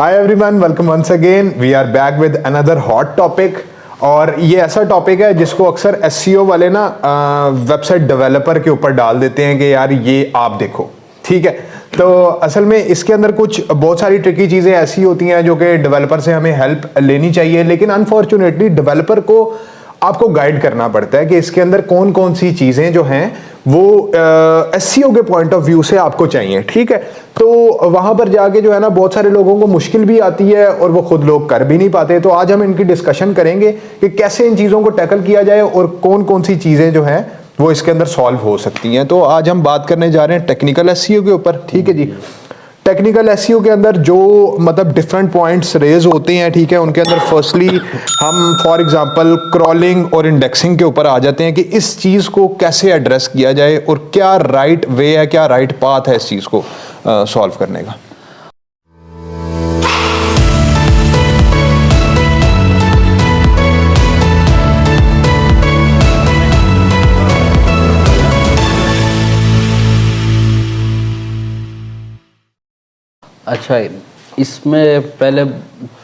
Hi everyone, welcome once again. We are back with another hot topic. और ये ऐसा topic है जिसको अक्सर एसईओ वाले ना वेबसाइट डेवलपर के ऊपर डाल देते हैं कि यार ये आप देखो, ठीक है। तो असल में इसके अंदर कुछ बहुत सारी ट्रिकी चीज़ें ऐसी होती हैं जो कि डेवलपर से हमें हेल्प लेनी चाहिए, लेकिन अनफॉर्चुनेटली डेवलपर को आपको गाइड करना पड़ता है कि इसके अंदर कौन कौन सी चीज़ें जो हैं वो एसईओ के पॉइंट ऑफ व्यू से आपको चाहिए, ठीक है। तो वहां पर जाके जो है ना बहुत सारे लोगों को मुश्किल भी आती है और वो खुद लोग कर भी नहीं पाते। तो आज हम इनकी डिस्कशन करेंगे कि कैसे इन चीज़ों को टैकल किया जाए और कौन कौन सी चीज़ें जो हैं वो इसके अंदर सॉल्व हो सकती हैं। तो आज हम बात करने जा रहे हैं टेक्निकल एसईओ के ऊपर, ठीक है जी। टेक्निकल एसईओ के अंदर जो मतलब डिफरेंट पॉइंट्स रेज होते हैं, ठीक है, उनके अंदर फर्स्टली हम फॉर एग्जांपल क्रॉलिंग और इंडेक्सिंग के ऊपर आ जाते हैं कि इस चीज़ को कैसे एड्रेस किया जाए और क्या राइट वे है, क्या राइट पाथ है इस चीज़ को सॉल्व करने का। अच्छा, इसमें पहले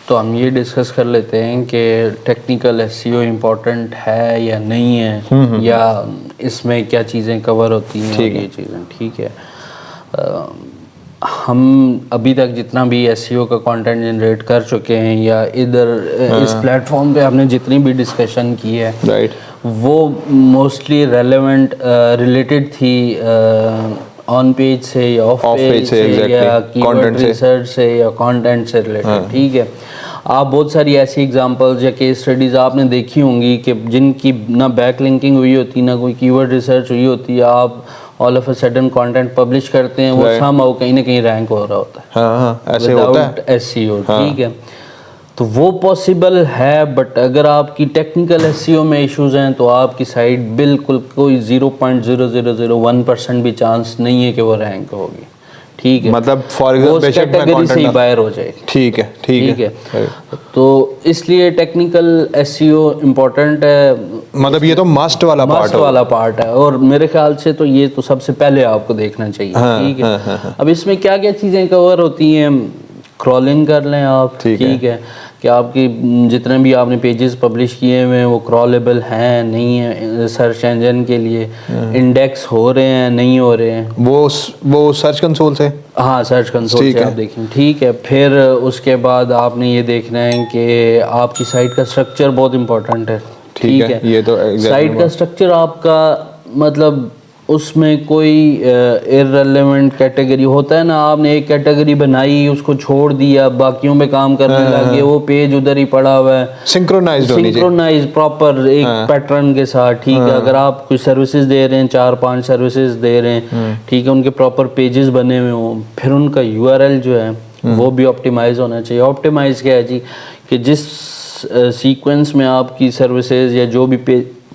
तो हम ये डिस्कस कर लेते हैं कि टेक्निकल एसईओ इम्पोर्टेंट है या नहीं है, या इसमें क्या चीज़ें कवर होती हैं, ये चीज़ें, ठीक है। हम अभी तक जितना भी एसईओ का कंटेंट जनरेट कर चुके हैं या इधर इस प्लेटफॉर्म पे हमने जितनी भी डिस्कशन की है, वो मोस्टली रेलेवेंट रिलेटेड थी ऑन पेज से या ऑफ पेज से या कीवर्ड रिसर्च से या कंटेंट से रिलेटेड, ठीक है। आप बहुत सारी ऐसी एग्जांपल्स या केस स्टडीज आपने देखी होंगी कि जिनकी ना बैक लिंकिंग हुई होती, ना कोई कीवर्ड रिसर्च हुई होती है, आप all of a sudden content publish करते हैं, वो समहाउ कहीं ना कहीं रैंक हो रहा होता है ऐसे होता है एसईओ, ठीक है। तो वो पॉसिबल है, बट अगर आपकी टेक्निकल एसईओ में इश्यूज हैं तो आपकी साइट बिल्कुल कोई 0.0001% भी चांस नहीं है कि वो रैंक होगी, ठीक है। मतलब फॉर कैटेगरी से ही बाहर हो जाएगी, ठीक है, ठीक है। तो इसलिए टेक्निकल एसईओ इम्पोर्टेंट है, मतलब ये तो मस्ट वाला पार्ट है और मेरे ख्याल से तो ये तो सबसे पहले आपको देखना चाहिए, ठीक है। अब इसमें क्या क्या चीज़ें कवर होती हैं, क्रॉलिंग कर लें आप, ठीक है, कि आपकी जितने भी आपने पेजेस पब्लिश किए हुए हैं वो क्रॉलेबल हैं नहीं है सर्च इंजन के लिए, इंडेक्स हो रहे हैं नहीं हो रहे हैं, वो सर्च कंसोल से, हाँ सर्च कंसोल से आप देखें, ठीक है। फिर उसके बाद आपने ये देखना है कि आपकी साइट का स्ट्रक्चर बहुत इंपॉर्टेंट है, ठीक है। ये तो साइट का स्ट्रक्चर आपका मतलब उसमें कोई इररिलेवेंट कैटेगरी होता है ना, आपने एक कैटेगरी बनाई उसको छोड़ दिया, बाकियों पे काम करने लगे, वो पेज उधर ही पड़ा हुआ है, सिंक्रोनाइज प्रॉपर एक पैटर्न के साथ, ठीक है। अगर आप कुछ सर्विसेज दे रहे हैं, 4-5 सर्विसेज दे रहे हैं, ठीक है, उनके प्रॉपर पेजेस बने हुए हों, फिर उनका यूआरएल जो है वो भी ऑप्टिमाइज होना चाहिए। ऑप्टिमाइज क्या है जी, कि जिस सीक्वेंस में आपकी सर्विसेज या जो भी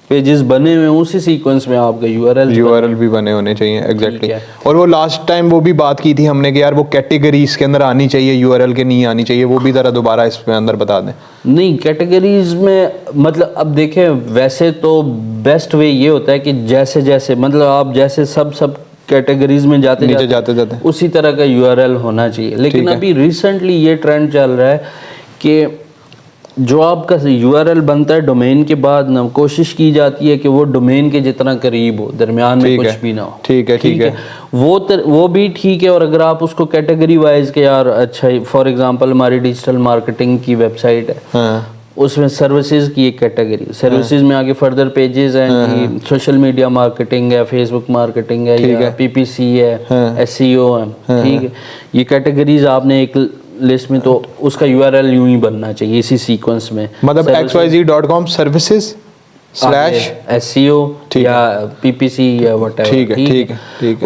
पेजेस बने हुए हैं उसी सीक्वेंस में आपका यूआरएल भी बने होने चाहिए, एग्जैक्टली। और वो लास्ट टाइम वो भी बात की थी हमने कि यार वो कैटेगरीज के अंदर आनी चाहिए, यूआरएल के नहीं आनी चाहिए, वो भी जरा दोबारा इसमें अंदर बता दें। नहीं, कैटेगरीज में मतलब अब देखें, वैसे तो बेस्ट वे ये होता है कि जैसे जैसे मतलब आप जैसे सब कैटेगरीज में जाते उसी तरह का यूआरएल होना चाहिए। लेकिन अभी रिसेंटली ये ट्रेंड चल रहा है कि जो आपका यूआरएल बनता है डोमेन के बाद ना, कोशिश की जाती है कि वो डोमेन के जितना करीब हो, दरमियान में कुछ भी ना हो, ठीक है। वो भी ठीक है। और अगर आप उसको कैटेगरी वाइज के यार, अच्छा फॉर एग्जांपल हमारी डिजिटल मार्केटिंग की वेबसाइट है, उसमें सर्विसेज की एक कैटेगरी, सर्विसेज में आगे फर्दर पेजेस हैं, सोशल मीडिया मार्केटिंग है, फेसबुक मार्केटिंग है, या पीपीसी है, एसईओ है, ठीक है। ये कैटेगरीज आपने एक लिस्ट में, तो उसका यूआरएल यूं ही बनना चाहिए इसी सीक्वेंस में, मतलब xyz.com services /SEO या PPC या व्हाटएवर, ठीक है।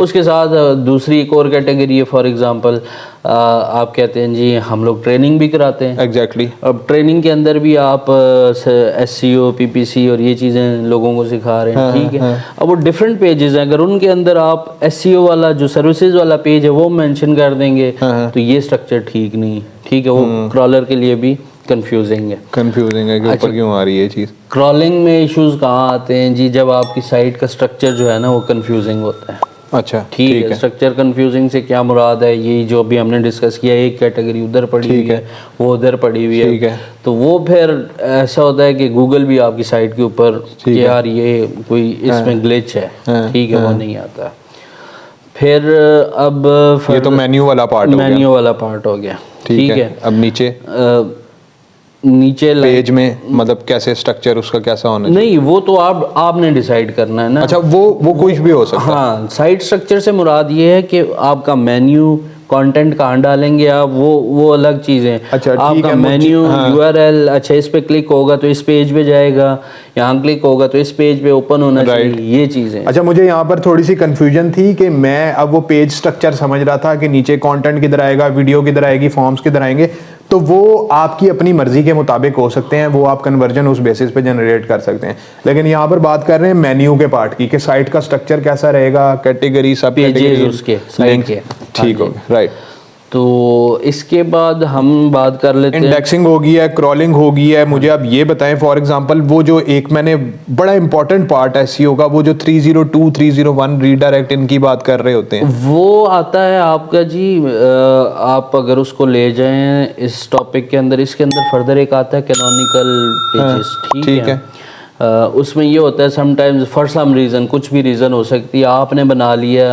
उसके साथ दूसरी एक और कैटेगरी है, फॉर एग्जांपल आप कहते हैं जी हम लोग ट्रेनिंग भी कराते हैं, एग्जैक्टली। अब ट्रेनिंग के अंदर भी आप SEO PPC और ये चीज़ें लोगों को सिखा रहे हैं, ठीक है। अब वो डिफरेंट पेजेस हैं, अगर उनके अंदर आप SEO वाला जो सर्विसेज वाला पेज है वो मेंशन कर देंगे तो ये स्ट्रक्चर ठीक नहीं, ठीक है। वो क्रॉलर के लिए भी कंफ्यूजिंग है कि ऊपर क्यों आ रही है ये चीज़। क्रॉलिंग में इश्यूज कहाँ आते हैं जी, जब आपकी साइट का स्ट्रक्चर जो है ना वो कंफ्यूजिंग होता है, अच्छा ठीक है। स्ट्रक्चर कंफ्यूजिंग से क्या मुराद है, ये जो भी हमने डिस्कस किया, एक कैटेगरी उधर पड़ी हुई है, वो उधर पड़ी हुई है, तो वो फिर ऐसा होता है कि गूगल भी आपकी साइट के ऊपर कि यार ये कोई इसमें ग्लिच है, ठीक है, वो नहीं आता। फिर अब ये तो मेन्यू वाला पार्ट हो गया, ठीक है। अब नीचे पेज में मतलब कैसे स्ट्रक्चर उसका कैसा होना चाहिए? नहीं, वो तो आपने डिसाइड करना है ना। अच्छा, वो कुछ भी हो सकता है। हाँ, साइट स्ट्रक्चर से मुराद ये है कि आपका मेन्यू, कंटेंट कहाँ डालेंगे आप, वो अलग चीज़ है। अच्छा, आपका मेन्यू, URL, अच्छा इस पे क्लिक होगा तो इस पेज पे जाएगा, यहाँ क्लिक होगा तो इस पेज पे ओपन होना चाहिए, ये चीज़ें। अच्छा, मुझे यहाँ पर थोड़ी सी कंफ्यूजन थी कि मैं अब वो पेज स्ट्रक्चर समझ रहा था कि नीचे कंटेंट किधर आएगा, वीडियो किधर आएगी, फॉर्म्स किधर आएंगे, तो वो आपकी अपनी मर्जी के मुताबिक हो सकते हैं, वो आप कन्वर्जन उस बेसिस पे जनरेट कर सकते हैं। लेकिन यहाँ पर बात कर रहे हैं मेन्यू के पार्ट की, कि साइट का स्ट्रक्चर कैसा रहेगा, कैटेगरी, सब कैटेगरी, उसके साइट के, ठीक हो, राइट। तो इसके बाद हम बात कर लेते हैं, इंडेक्सिंग होगी है, क्रॉलिंग होगी है। मुझे आप ये बताएं फॉर एग्जांपल, वो जो एक मैंने बड़ा इंपॉर्टेंट पार्ट है एसईओ का, वो जो 302 301 रीडायरेक्ट इनकी बात कर रहे होते हैं, वो आता है आपका जी। आप अगर उसको ले जाएं इस टॉपिक के अंदर, इसके अंदर फर्दर एक आता है कैनोनिकल पेजेस, ठीक है। उसमें ये होता है समटाइम्स फॉर सम रीज़न, कुछ भी रीज़न हो सकती है, आपने बना लिया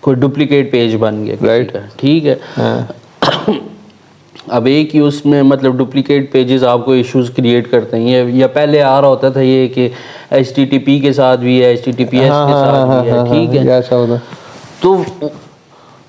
कोई डुप्लीकेट पेज बन गया, राइट, ठीक है। अब एक ही उसमें मतलब डुप्लीकेट पेजेस आपको इश्यूज क्रिएट करते हैं, ये या पहले आ रहा होता था ये कि HTTP के साथ भी है, HTTPS के साथ भी है, ठीक है, ऐसा होता। तो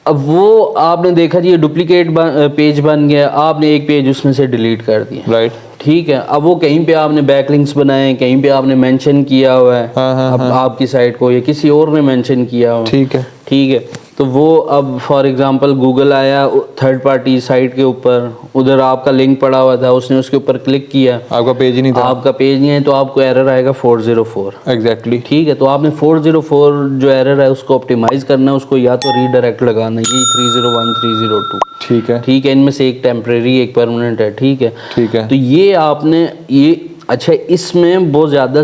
अब वो आपने देखा जी ये डुप्लीकेट पेज बन गया, आपने एक पेज उसमें से डिलीट कर दिया, राइट, ठीक है। अब वो कहीं पे आपने बैकलिंक्स बनाए, कहीं पे आपने मेंशन किया हुआ है अब आपकी साइट को, या किसी और ने मेंशन किया हुआ, ठीक है, ठीक है। तो वो अब फॉर एग्जांपल गूगल आया थर्ड पार्टी साइट के ऊपर, उधर आपका लिंक पड़ा हुआ था, उसने उसके ऊपर क्लिक किया, आपका पेज ही नहीं था, आपका पेज नहीं है, तो आपको एरर आएगा 404, एग्जैक्टली, ठीक है। तो आपने 404 जो एरर है उसको ऑप्टिमाइज करना है, उसको या तो रीडायरेक्ट लगाना है, ये 301 302, ठीक है, ठीक है। इनमें से एक टेम्परेरी, एक परमानेंट है, ठीक है, ठीक है। तो ये आपने ये अच्छा, इसमें बहुत ज़्यादा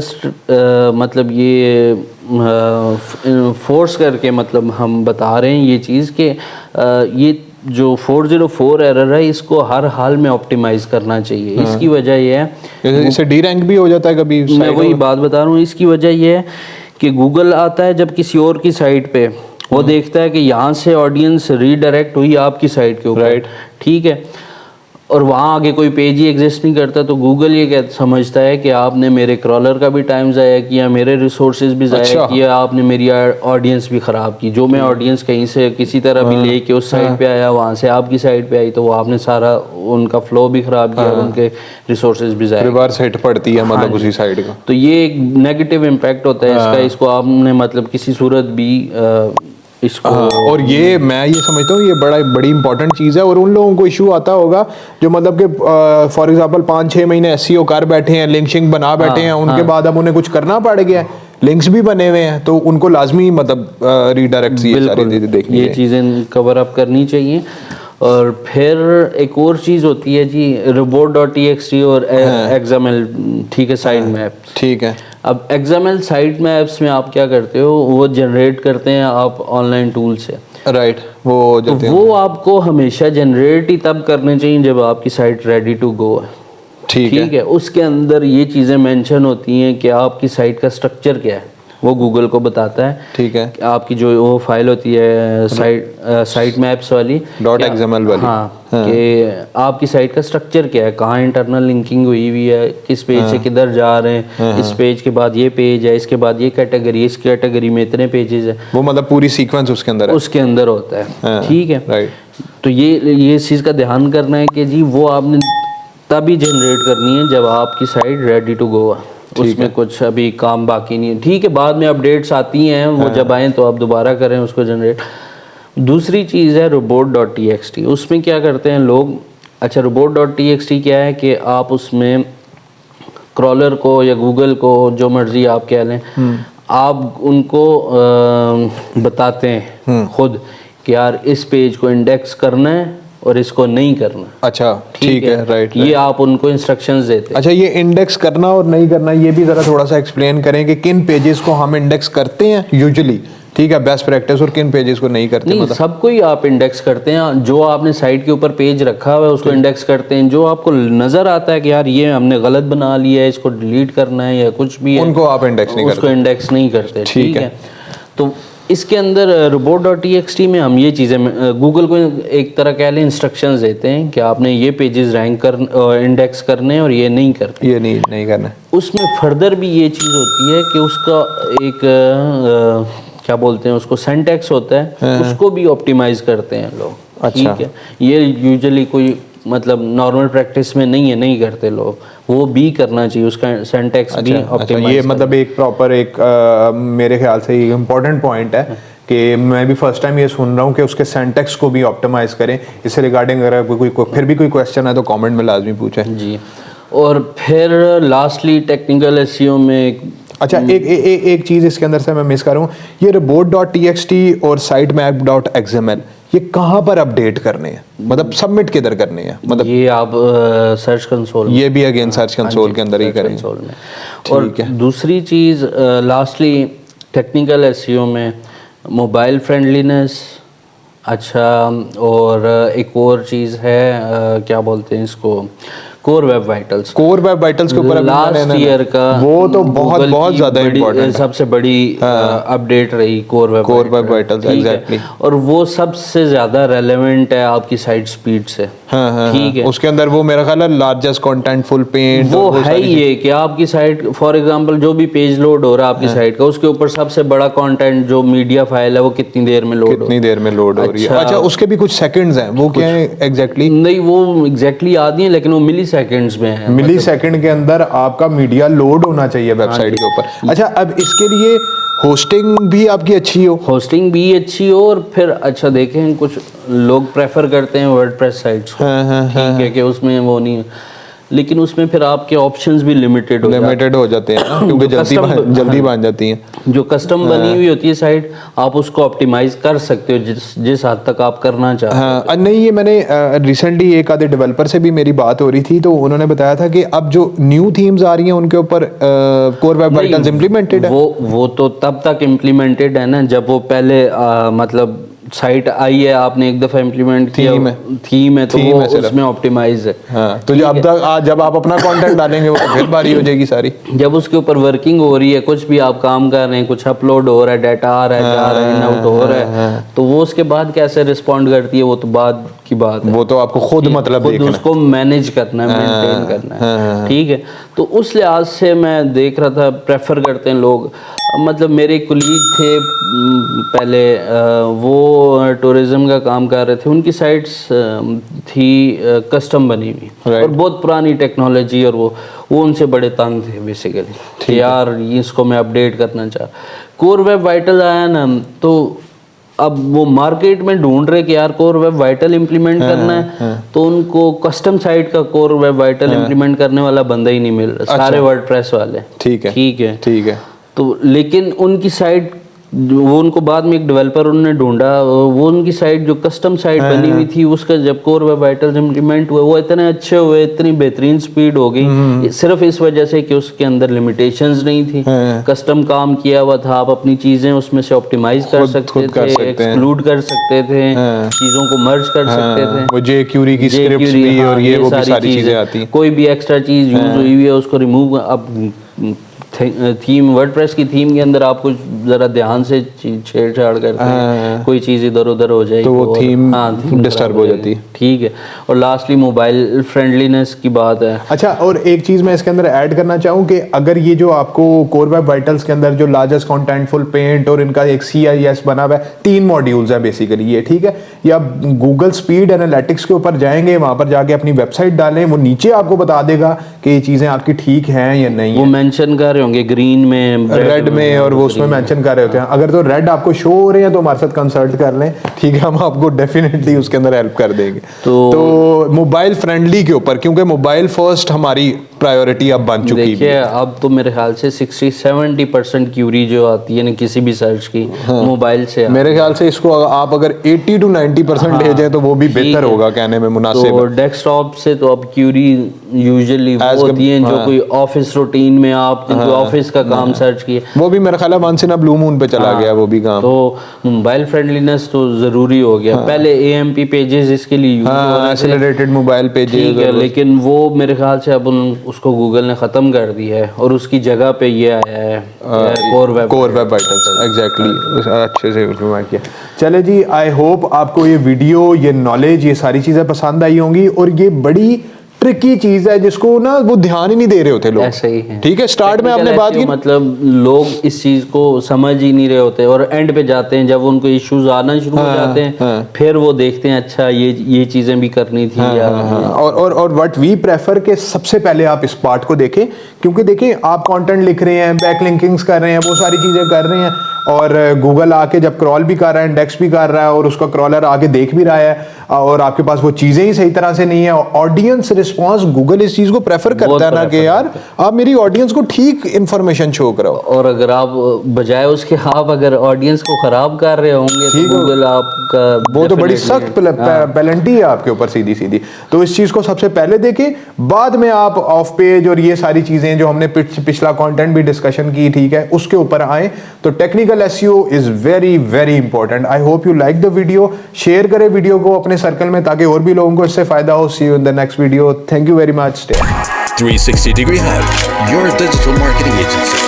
मतलब ये फोर्स करके मतलब हम बता रहे हैं ये चीज़ कि ये जो 404 एरर है इसको हर हाल में ऑप्टिमाइज करना चाहिए। इसकी वजह ये है, इससे डी रैंक भी हो जाता है कभी, मैं वही बात बता रहा हूँ। इसकी वजह ये है कि गूगल आता है जब किसी और की साइट पे, वो देखता है कि यहाँ से ऑडियंस रीडायरेक्ट हुई आपकी साइट के ऊपर, राइट, ठीक है, और वहाँ आगे कोई पेज ही एग्जिस्ट नहीं करता, तो गूगल ये समझता है कि आपने मेरे क्रॉलर का भी टाइम ज़ाया किया, मेरे रिसोर्सेज भी ज़ाया किया, आपने मेरी ऑडियंस भी ख़राब की। जो मैं ऑडियंस कहीं से किसी तरह भी लेके उस साइट पे आया, वहाँ से आपकी साइट पे आई, तो वो आपने सारा उनका फ्लो भी ख़राब किया, उनके रिसोर्सेज भी ज़ाया, रिवर्स हिट पड़ती है मतलब उसी साइट का। तो ये एक नेगेटिव इम्पैक्ट होता है इसका, इसको आपने मतलब किसी सूरत भी इसको और ये मैं ये समझता हूँ ये बड़ी इंपॉर्टेंट चीज़ है। और उन लोगों को इशू आता होगा जो मतलब कि फॉर एग्जांपल 5-6 महीने एसईओ कर बैठे हैं, लिंक बना बैठे हैं, उनके बाद अब उन्हें कुछ करना पड़ गया, लिंक्स भी बने हुए हैं, तो उनको लाजमी मतलब रीडायरेक्ट देखनी, ये चीज़ें कवर अप करनी चाहिए। और फिर एक और चीज़ होती है जी, report.txt और XML, ठीक है, साइट मैप, ठीक है। अब XML साइट मैप्स में आप क्या करते हो, वो जनरेट करते हैं आप ऑनलाइन टूल से, राइट, वो आपको हमेशा जनरेट ही तब करने चाहिए जब आपकी साइट रेडी टू गो है, ठीक है। उसके अंदर ये चीज़ें मेंशन होती हैं कि आपकी साइट का स्ट्रक्चर क्या है, वो गूगल को बताता है, ठीक है। आपकी जो वो फाइल होती है साइट मैप्स वाली .xml वाली, हाँ, कि आपकी साइट का स्ट्रक्चर क्या है, कहाँ इंटरनल लिंकिंग हुई हुई है, किस पेज से किधर जा रहे हैं, इस पेज के बाद ये पेज है, इसके बाद ये कैटेगरी, इस कैटेगरी में इतने पेजेस है, वो मतलब पूरी सीक्वेंस उसके अंदर है, उसके अंदर होता है, ठीक है, राइट। तो ये इस चीज़ का ध्यान करना है कि जी वो आपने तभी जनरेट करनी है जब आपकी साइट रेडी टू गो है, उसमें कुछ अभी काम बाकी नहीं है, ठीक है। बाद में अपडेट्स आती हैं, वो जब आएँ तो आप दोबारा करें उसको जनरेट। दूसरी चीज़ है report.txt, उसमें क्या करते हैं लोग, अच्छा report.txt क्या है कि आप उसमें क्रॉलर को या गूगल को, जो मर्जी आप कह लें, आप उनको बताते हैं खुद कि यार इस पेज को इंडेक्स करना है और इसको नहीं करना। अच्छा, ठीक है, राइट। ये आप उनको इंस्ट्रक्शंस देते हैं। अच्छा, ये इंडेक्स करना और नहीं करना, ये भी ज़रा थोड़ा सा एक्सप्लेन करें कि किन पेजेस को हम इंडेक्स करते हैं यूजुअली, ठीक है, बेस्ट प्रैक्टिस और किन पेजेस को नहीं करते? नहीं, सबको ही आप इंडेक्स करते हैं, जो आपने साइट के ऊपर पेज रखा हुआ है उसको इंडेक्स करते हैं, जो आपको नजर आता है कि यार ये हमने गलत बना लिया है, इसको डिलीट करना है या कुछ भी है, उनको आप इंडेक्स नहीं उसको करते? इंडेक्स नहीं करते। ठीक है। तो इसके अंदर robot.txt में हम ये चीज़ें गूगल को एक तरह कह लें इंस्ट्रक्शंस देते हैं कि आपने ये पेजेस रैंक कर इंडेक्स करने हैं और ये नहीं करने, ये नहीं करना। उसमें फर्दर भी ये चीज़ होती है कि उसका एक क्या बोलते हैं उसको, सिंटैक्स होता है, उसको भी ऑप्टिमाइज करते हैं लोग। अच्छा। ठीक है, ये यूजुअली कोई मतलब नॉर्मल प्रैक्टिस में नहीं है, नहीं करते लोग, वो भी करना चाहिए, उसका सिंटैक्स भी ऑप्टिमाइज। ये मतलब एक प्रॉपर एक मेरे ख्याल से ये इम्पोर्टेंट पॉइंट है कि मैं भी फर्स्ट टाइम ये सुन रहा हूँ कि उसके सिंटैक्स को भी ऑप्टिमाइज करें। इससे रिगार्डिंग अगर कोई फिर भी कोई क्वेश्चन है तो कमेंट में लाजमी पूछें जी। और फिर लास्टली टेक्निकल एसईओ में अच्छा, एक चीज़ इसके अंदर से मैं मिस कर रहा हूँ, ये robot.txt और sitemap.xml ये कहाँ पर अपडेट करने हैं, मतलब सबमिट किधर करने हैं? मतलब ये आप सर्च कंसोल, ये भी अगेन सर्च कंसोल के अंदर ही करेंगे कंसोल में। और दूसरी चीज़ लास्टली टेक्निकल एसईओ में मोबाइल फ्रेंडलीनेस, अच्छा, और एक और चीज़ है क्या बोलते हैं इसको, core web vitals. Core web vitals के ऊपर लास्ट ईयर का वो तो बहुत ज़्यादा इम्पोर्टेंट, सबसे बड़ी अपडेट रही कोर वेब वाइटल्स, एग्जैक्टली। और वो सबसे ज़्यादा रेलेवेंट है आपकी साइट स्पीड से। ठीक है, उसके अंदर वो मेरा ख्याल है लार्जेस्ट कंटेंटफुल पेंट वो है ही ये कि आपकी साइट फॉर एग्जांपल जो भी पेज लोड हो रहा है आपकी साइट का, उसके ऊपर सबसे बड़ा कंटेंट जो मीडिया फाइल है वो कितनी देर में लोड हो रही है। अच्छा, उसके भी कुछ सेकंड्स हैं, वो क्या है एग्जैक्टली? नहीं, वो एग्जैक्टली याद नहीं है, लेकिन वो मिली सेकंड्स में है, मिली सेकंड के अंदर आपका मीडिया लोड होना चाहिए वेबसाइट के ऊपर। अच्छा, अब इसके लिए होस्टिंग भी आपकी अच्छी हो, होस्टिंग भी अच्छी हो, और फिर अच्छा देखें कुछ लोग प्रेफर करते हैं वर्डप्रेस साइट्स को, ठीक है, कि उसमें वो नहीं, लेकिन उसमें फिर आपके ऑप्शंस भी लिमिटेड हो जाते हैं ना, क्योंकि जल्दी बन जाती हैं। जो कस्टम बनी हुई होती है साइट, आप उसको ऑप्टिमाइज कर सकते हो जिस हद तक आप करना चाहते हो। नहीं, ये मैंने रिसेंटली एक आधे डेवलपर से भी मेरी बात हो रही थी, तो उन्होंने बताया था कि अब जो न्यू थीम्स आ रही हैं उनके ऊपर कोर वेब वाइटल्स इंप्लीमेंटेड है। वो तो तब तक इम्प्लीमेंटेड है ना जब वो पहले मतलब साइट आई है, आपने एक दफा इम्प्लीमेंट किया, थीम है तो वो उसमें ऑप्टिमाइज है। हाँ, तो जब आप अपना कंटेंट डालेंगे वो तो फिर बारी हो जाएगी सारी। जब उसके ऊपर वर्किंग हो रही है, कुछ भी आप काम कर रहे हैं, कुछ अपलोड हो रहा है, डाटा आ रहा है, जा रहा है, इन आउट हो रहा है, तो वो उसके बाद कैसे रिस्पॉन्ड करती है वो तो बाद की बात है, वो तो आपको खुद मतलब देखना, उसको मैनेज करना है, मेंटेन करना है। ठीक है, तो उस लिहाज से मैं देख रहा था, प्रेफर करते हैं लोग, मतलब मेरे कोलीग थे पहले, वो टूरिज्म का काम कर रहे थे, उनकी साइट्स थी कस्टम बनी हुई और बहुत पुरानी टेक्नोलॉजी, और वो उनसे बड़े तंग थे बेसिकली कि यार इसको मैं अपडेट करना चाह। कोर वेब वाइटल आया ना, तो अब वो मार्केट में ढूंढ रहे कि यार कोर वेब वाइटल इंप्लीमेंट करना है, तो उनको कस्टम साइट का कोर वेब वाइटल इंप्लीमेंट करने वाला बंदा ही नहीं मिल रहा, सारे वर्डप्रेस वाले। ठीक है। तो लेकिन उनकी साइट, वो उनको बाद में एक डेवलपर उन्होंने ढूंढा, वो उनकी साइट जो कस्टम साइट बनी हुई थी, उसका जब कोर वेब वाइटल्स इंप्लीमेंट हुए, वो इतने अच्छे हुए, इतनी बेहतरीन स्पीड हो गई, सिर्फ इस वजह से कि उसके अंदर लिमिटेशंस नहीं थी, कस्टम काम किया हुआ था, आप अपनी चीजें उसमें से ऑप्टिमाइज कर सकते थे, एक्सक्लूड कर सकते थे, चीजों को मर्ज कर सकते थे, वो jQuery की स्क्रिप्ट्स भी और ये वो भी सारी चीजें आती हैं, कोई भी एक्स्ट्रा चीज यूज हुई है उसको रिमूव। अब थीम वर्डप्रेस की थीम के अंदर आप कुछ जरा ध्यान से छेड़छाड़ करते हैं, कोई चीज़ इधर उधर हो जाएगी तो वो थीम डिस्टर्ब हो जाती है। ठीक है, और लास्टली मोबाइल फ्रेंडलीनेस की बात है। अच्छा, और एक चीज़ मैं इसके अंदर ऐड करना चाहूँ कि अगर ये जो आपको कोर वेब वाइटल्स के अंदर जो लार्जेस्ट कंटेंटफुल पेंट और इनका एक CIS बना हुआ है, 3 मॉड्यूल्स है बेसिकली ये, ठीक है, या गूगल स्पीड एनालिटिक्स के ऊपर जाएंगे, वहाँ पर जाके अपनी वेबसाइट डालें, वो नीचे आपको बता देगा कि ये चीज़ें आपकी ठीक हैं या नहीं, वो मेंशन कर रहे होंगे ग्रीन में, रेड में, और वो उसमें मेंशन कर रहे होते हैं। अगर तो रेड आपको शो हो रहे हैं तो हमारे साथ कंसल्ट कर लें, ठीक है, हम आपको डेफिनेटली उसके अंदर हेल्प कर देंगे। तो मोबाइल फ्रेंडली के ऊपर, क्योंकि मोबाइल फर्स्ट हमारी प्रायोरिटी अब बन चुकी देखिए अब तो मेरे ख्याल से 60-70% क्यूरी जो आती है ना किसी भी सर्च की मोबाइल से मेरे ख्याल से इसको आप अगर 80 to 90% ले जाए तो वो भी बेहतर होगा, कहने में मुनासिब तो है। डेस्कटॉप से तो अब क्यूरी यूजुअली वो होती हैं जो कोई ऑफिस रूटीन में आप कोई ऑफिस का काम सर्च किए, वो भी मेरा ख्याल है once in a blue moon पे चला गया वो भी काम। तो मोबाइल फ्रेंडलीनेस तो जरूरी हो गया। पहले AMP पेजेस इसके लिए यूज हो रहे थे, एक्सेलरेटेड मोबाइल पेजेस, ठीक है, लेकिन वो मेरे ख्याल से अब उसको गूगल ने खत्म कर दिया है और उसकी जगह पे ये आया है कोर वेब वाइटल्स। एग्जैक्टली, अच्छे से इम्प्लीमेंट किया। चले जी, आई होप आपको ये वीडियो, ये नॉलेज, ये सारी चीज़ें पसंद आई होंगी। और ये बड़ी ट्रिकी चीज़ है जिसको ना वो ध्यान ही नहीं दे रहे होते लोग। ऐसे ही है, ठीक है, स्टार्ट में आपने बात की, मतलब लोग इस चीज को समझ ही नहीं रहे होते और एंड पे जाते हैं जब उनको इश्यूज आना शुरू हो जाते हैं, फिर वो देखते हैं अच्छा ये चीजें भी करनी थी या और व्हाट वी प्रेफर के सबसे पहले आप इस पार्ट को देखें, क्योंकि देखें आप कंटेंट लिख रहे हैं, बैक लिंकिंग्स कर रहे हैं, वो सारी चीज़ें कर रहे हैं, और गूगल आके जब क्रॉल भी कर रहा है, इंडेक्स भी कर रहा है, और उसका क्रॉलर आके देख भी रहा है, और आपके पास वो चीज़ें ही सही तरह से नहीं है। ऑडियंस रिस्पांस, गूगल इस चीज़ को प्रेफर करता है ना कि यार आप मेरी ऑडियंस को ठीक इंफॉर्मेशन शो कराओ। और अगर आप बजाय उसके आप अगर ऑडियंस को खराब कर रहे होंगे तो गूगल आपका वो तो बड़ी सख्त पेनल्टी है आपके ऊपर, सीधी सीधी। तो इस चीज़ को सबसे पहले देखें, बाद में आप ऑफ पेज और ये सारी चीज़ें जो हमने पिछला कंटेंट भी डिस्कशन की, ठीक है, उसके ऊपर आए। तो technical SEO is very very important. I hope you like the video. Share करें वीडियो को अपने सर्कल में ताकि और भी लोगों को इससे फायदा हो। See you in the next video. Thank you very much. 360 Degree Hub, your digital marketing agency.